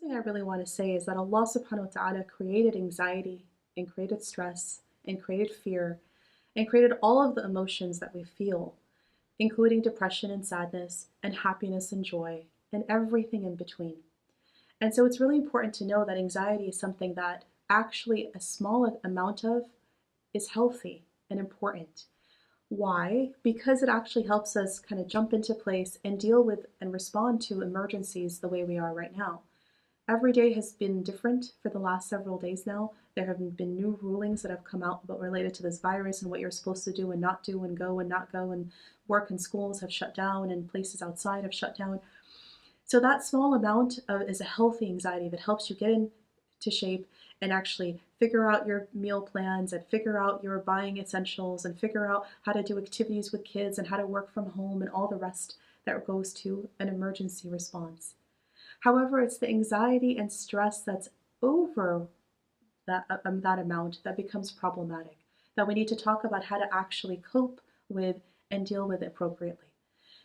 thing I really want to say is that Allah subhanahu wa ta'ala created anxiety and created stress and created fear and created all of the emotions that we feel, including depression and sadness and happiness and joy and everything in between. And so it's really important to know that anxiety is something that actually a small amount of is healthy and important. Why? Because it actually helps us kind of jump into place and deal with and respond to emergencies the way we are right now. Every day has been different for the last several days now. There have been new rulings that have come out about related to this virus and what you're supposed to do and not do and go and not go, and work and schools have shut down and places outside have shut down. So that small amount is a healthy anxiety that helps you get into shape and actually figure out your meal plans and figure out your buying essentials and figure out how to do activities with kids and how to work from home and all the rest that goes to an emergency response. However, it's the anxiety and stress that's over that amount that becomes problematic, that we need to talk about how to actually cope with and deal with appropriately.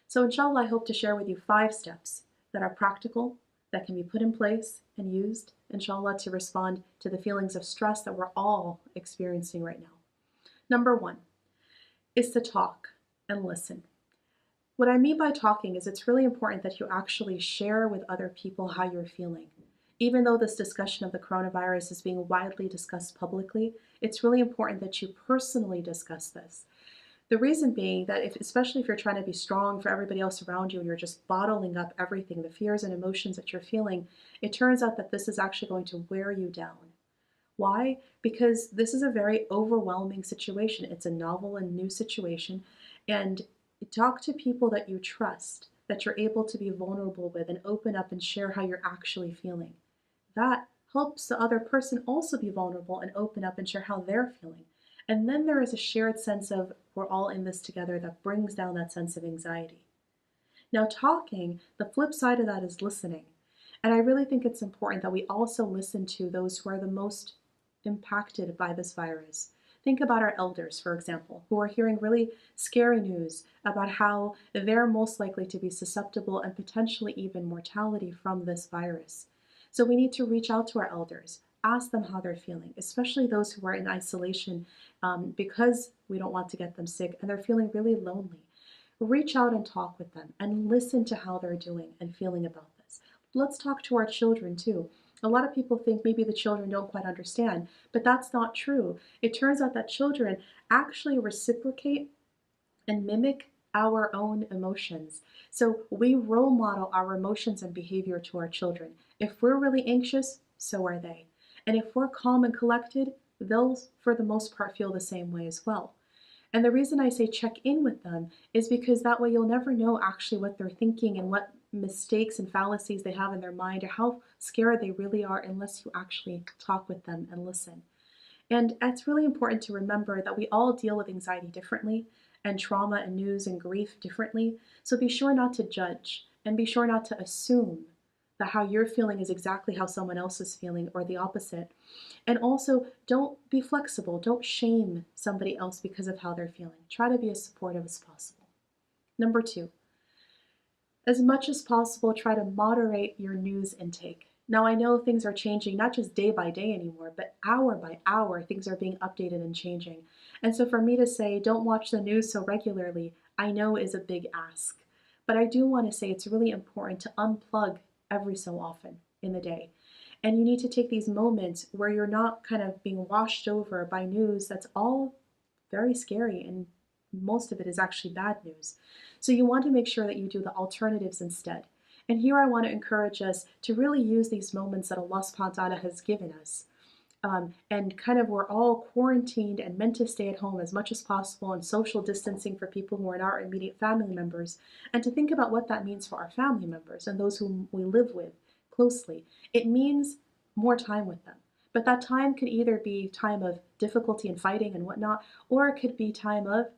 So inshallah, I hope to share with you 5 steps that are practical, that can be put in place and used, inshallah, to respond to the feelings of stress that we're all experiencing right now. Number 1 is to talk and listen. What I mean by talking is it's really important that you actually share with other people how you're feeling. Even though this discussion of the coronavirus is being widely discussed publicly, it's really important that you personally discuss this. The reason being that especially if you're trying to be strong for everybody else around you and you're just bottling up everything, the fears and emotions that you're feeling, it turns out that this is actually going to wear you down. Why? Because this is a very overwhelming situation. It's a novel and new situation, and talk to people that you trust, that you're able to be vulnerable with and open up and share how you're actually feeling. That helps the other person also be vulnerable and open up and share how they're feeling. And then there is a shared sense of we're all in this together that brings down that sense of anxiety. Now, talking, the flip side of that is listening. And I really think it's important that we also listen to those who are the most impacted by this virus. Think about our elders, for example, who are hearing really scary news about how they're most likely to be susceptible and potentially even mortality from this virus. So we need to reach out to our elders, ask them how they're feeling, especially those who are in isolation because we don't want to get them sick and they're feeling really lonely. Reach out and talk with them and listen to how they're doing and feeling about this. Let's talk to our children too. A lot of people think maybe the children don't quite understand, but that's not true. It turns out that children actually reciprocate and mimic our own emotions. So we role model our emotions and behavior to our children. If we're really anxious, so are they. And if we're calm and collected, they'll, for the most part, feel the same way as well. And the reason I say check in with them is because that way you'll never know actually what they're thinking and what mistakes and fallacies they have in their mind or how scared they really are unless you actually talk with them and listen. And it's really important to remember that we all deal with anxiety differently and trauma and news and grief differently. So be sure not to judge and be sure not to assume that how you're feeling is exactly how someone else is feeling or the opposite. And also, don't be flexible. Don't shame somebody else because of how they're feeling. Try to be as supportive as possible. Number 2, as much as possible, try to moderate your news intake. Now, I know things are changing, not just day by day anymore, but hour by hour, things are being updated and changing. And so for me to say, don't watch the news so regularly, I know is a big ask. But I do want to say it's really important to unplug every so often in the day. And you need to take these moments where you're not kind of being washed over by news that's all very scary, and most of it is actually bad news. So you want to make sure that you do the alternatives instead. And here I want to encourage us to really use these moments that Allah subhanahu wa ta'ala has given us. And kind of we're all quarantined and meant to stay at home as much as possible and social distancing for people who are not our immediate family members, and to think about what that means for our family members and those whom we live with closely. It means more time with them. But that time could either be time of difficulty and fighting and whatnot, or it could be time of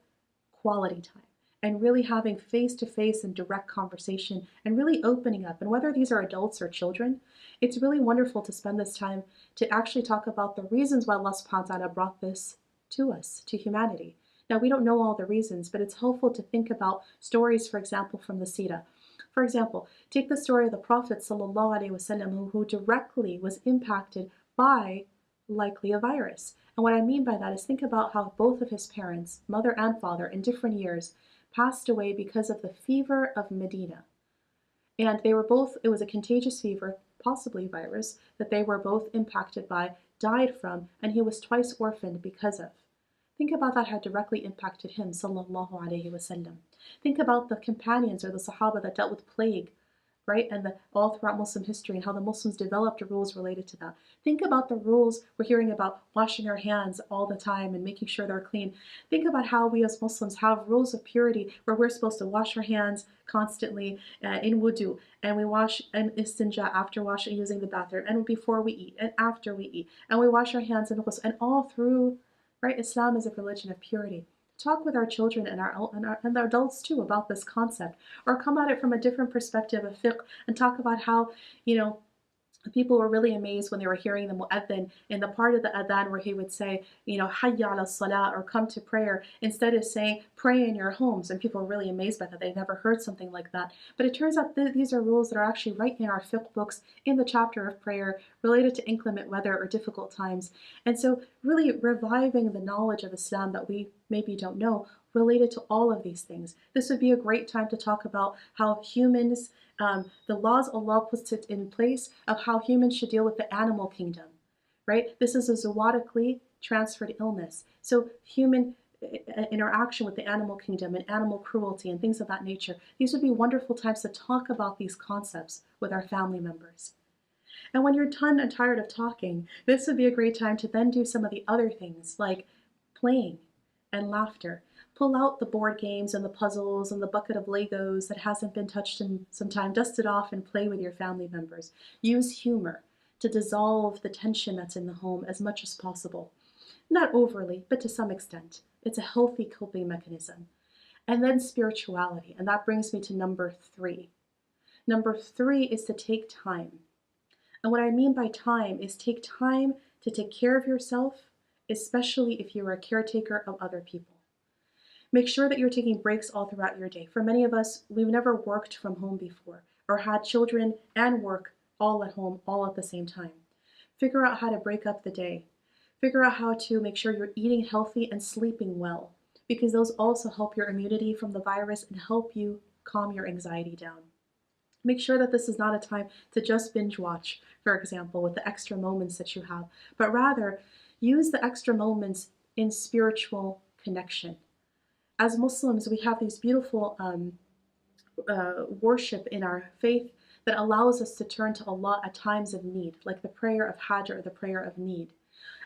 quality time and really having face-to-face and direct conversation and really opening up. And whether these are adults or children, it's really wonderful to spend this time to actually talk about the reasons why Allah subhanahu wa ta'ala brought this to us, to humanity. Now, we don't know all the reasons, but it's helpful to think about stories, for example, from the Sira. For example, take the story of the Prophet ﷺ, who directly was impacted by likely a virus. And what I mean by that is think about how both of his parents, mother and father, in different years, passed away because of the fever of Medina. And they were both, it was a contagious fever, possibly virus, that they were both impacted by, died from, and he was twice orphaned because of. Think about that, how directly impacted him, sallallahu alaihi wasallam. Think about the companions or the Sahaba that dealt with plague, right? And all throughout Muslim history and how the Muslims developed rules related to that. Think about the rules we're hearing about washing our hands all the time and making sure they're clean. Think about how we as Muslims have rules of purity where we're supposed to wash our hands constantly in wudu, and we wash and istinja after washing using the bathroom, and before we eat and after we eat, and we wash our hands in ghusl, and all through, right? Islam is a religion of purity. Talk with our children and our adults too about this concept, or come at it from a different perspective of fiqh and talk about how, people were really amazed when they were hearing the mu'adhin in the part of the adhan where he would say, hayya ala salah, or come to prayer, instead of saying pray in your homes. And people were really amazed by that. They'd never heard something like that. But it turns out these are rules that are actually right in our fiqh books in the chapter of prayer related to inclement weather or difficult times. And so really reviving the knowledge of Islam that we maybe don't know related to all of these things. This would be a great time to talk about how humans, the laws Allah puts it in place of how humans should deal with the animal kingdom, right? This is a zootically transferred illness. So human interaction with the animal kingdom and animal cruelty and things of that nature. These would be wonderful times to talk about these concepts with our family members. And when you're done and tired of talking, this would be a great time to then do some of the other things like playing and laughter. Pull out the board games and the puzzles and the bucket of Legos that hasn't been touched in some time. Dust it off and play with your family members. Use humor to dissolve the tension that's in the home as much as possible. Not overly, but to some extent. It's a healthy coping mechanism. And then spirituality, and that brings me to number 3. Number 3 is to take time. And what I mean by time is take time to take care of yourself, especially if you're a caretaker of other people. Make sure that you're taking breaks all throughout your day. For many of us, we've never worked from home before or had children and work all at home, all at the same time. Figure out how to break up the day. Figure out how to make sure you're eating healthy and sleeping well, because those also help your immunity from the virus and help you calm your anxiety down. Make sure that this is not a time to just binge watch, for example, with the extra moments that you have, but rather use the extra moments in spiritual connection. As Muslims, we have these beautiful worship in our faith that allows us to turn to Allah at times of need, like the prayer of Hajj or the prayer of need.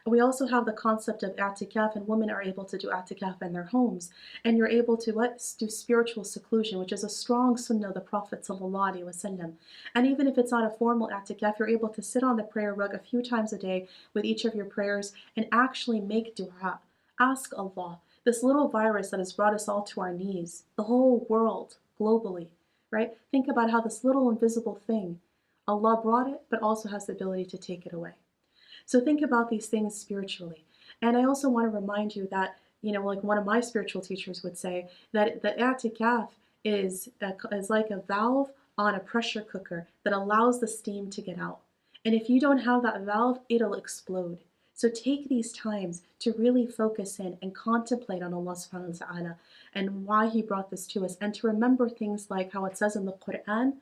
And we also have the concept of i'tikaf, and women are able to do i'tikaf in their homes. And you're able to do spiritual seclusion, which is a strong sunnah of the Prophet ﷺ. And even if it's not a formal i'tikaf, you're able to sit on the prayer rug a few times a day with each of your prayers and actually make dua. Ask Allah. This little virus that has brought us all to our knees, the whole world, globally, right? Think about how this little invisible thing, Allah brought it, but also has the ability to take it away. So think about these things spiritually. And I also want to remind you that, like one of my spiritual teachers would say, that the i'tikaf is like a valve on a pressure cooker that allows the steam to get out. And if you don't have that valve, it'll explode. So take these times to really focus in and contemplate on Allah subhanahu wa ta'ala and why He brought this to us, and to remember things like how it says in the Quran,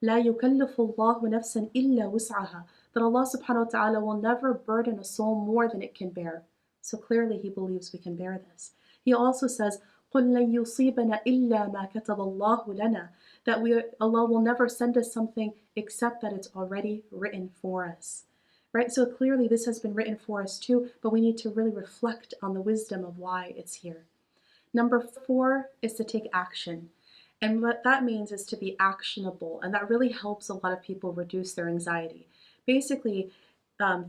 لا يكلف الله نفسا إلا وسعها, that Allah subhanahu wa ta'ala will never burden a soul more than it can bear. So clearly He believes we can bear this. He also says, قُلْ لَن يُصِيبَنَا إِلَّا مَا كَتَبَ اللَّهُ لَنَا, that Allah will never send us something except that it's already written for us. Right? So clearly this has been written for us too, but we need to really reflect on the wisdom of why it's here. Number 4 is to take action. And what that means is to be actionable. And that really helps a lot of people reduce their anxiety. Basically,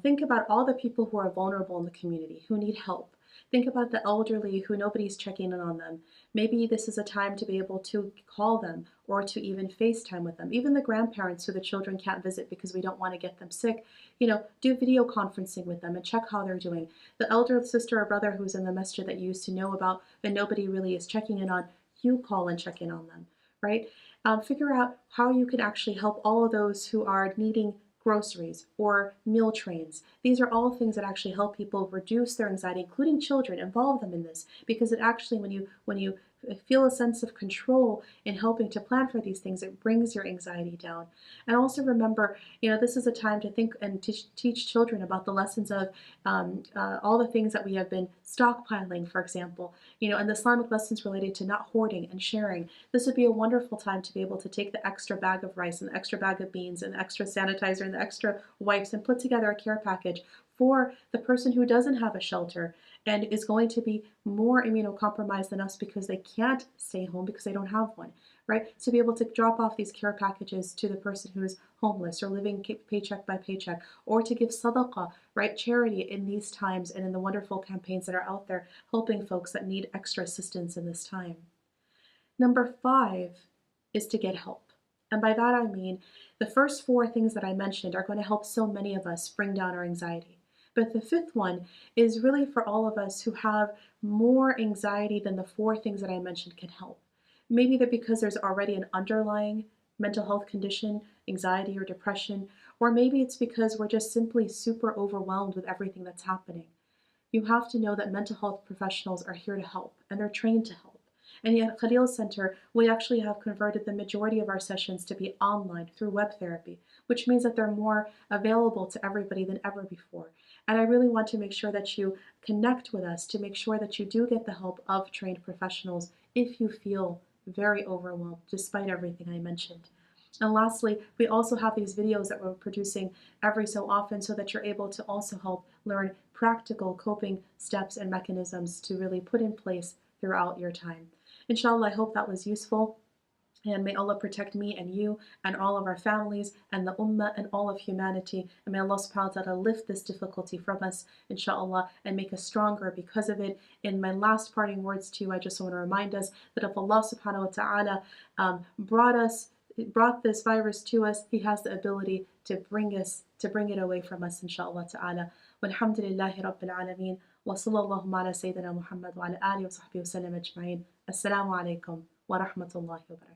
think about all the people who are vulnerable in the community, who need help. Think about the elderly who nobody's checking in on them. Maybe this is a time to be able to call them or to even FaceTime with them. Even the grandparents who the children can't visit because we don't want to get them sick, do video conferencing with them and check how they're doing. The elder sister or brother who's in the masjid that you used to know about and nobody really is checking in on, you call and check in on them, right? Figure out how you can actually help all of those who are needing groceries or meal trains. These are all things that actually help people reduce their anxiety, including children. Involve them in this, because it actually, when you feel a sense of control in helping to plan for these things, it brings your anxiety down. And also remember, this is a time to think and teach children about the lessons of all the things that we have been stockpiling, for example, and the Islamic lessons related to not hoarding and sharing. This would be a wonderful time to be able to take the extra bag of rice and the extra bag of beans and the extra sanitizer and the extra wipes and put together a care package for the person who doesn't have a shelter and is going to be more immunocompromised than us because they can't stay home because they don't have one, right? To be able to drop off these care packages to the person who is homeless or living paycheck by paycheck, or to give sadaqah, right, charity in these times and in the wonderful campaigns that are out there helping folks that need extra assistance in this time. Number 5 is to get help. And by that I mean the first 4 things that I mentioned are going to help so many of us bring down our anxiety. But the 5th one is really for all of us who have more anxiety than the 4 things that I mentioned can help. Maybe that because there's already an underlying mental health condition, anxiety or depression, or maybe it's because we're just simply super overwhelmed with everything that's happening. You have to know that mental health professionals are here to help, and they're trained to help. And at Khalil Center, we actually have converted the majority of our sessions to be online through web therapy, which means that they're more available to everybody than ever before. And I really want to make sure that you connect with us to make sure that you do get the help of trained professionals if you feel very overwhelmed, despite everything I mentioned. And lastly, we also have these videos that we're producing every so often so that you're able to also help learn practical coping steps and mechanisms to really put in place throughout your time. Inshallah, I hope that was useful. And may Allah protect me and you and all of our families and the ummah and all of humanity. And may Allah subhanahu wa ta'ala lift this difficulty from us, inshallah, and make us stronger because of it. In my last parting words to you, I just want to remind us that if Allah subhanahu wa ta'ala brought this virus to us, He has the ability to bring it away from us, inshallah ta'ala. Walhamdulillahi Rabbil Alameen. Wa sallallahu ala Sayyidina Muhammad wa ala alihi wa sahbihi wa sallam ajma'in. Assalamu alaikum wa rahmatullahi wa barakatuh.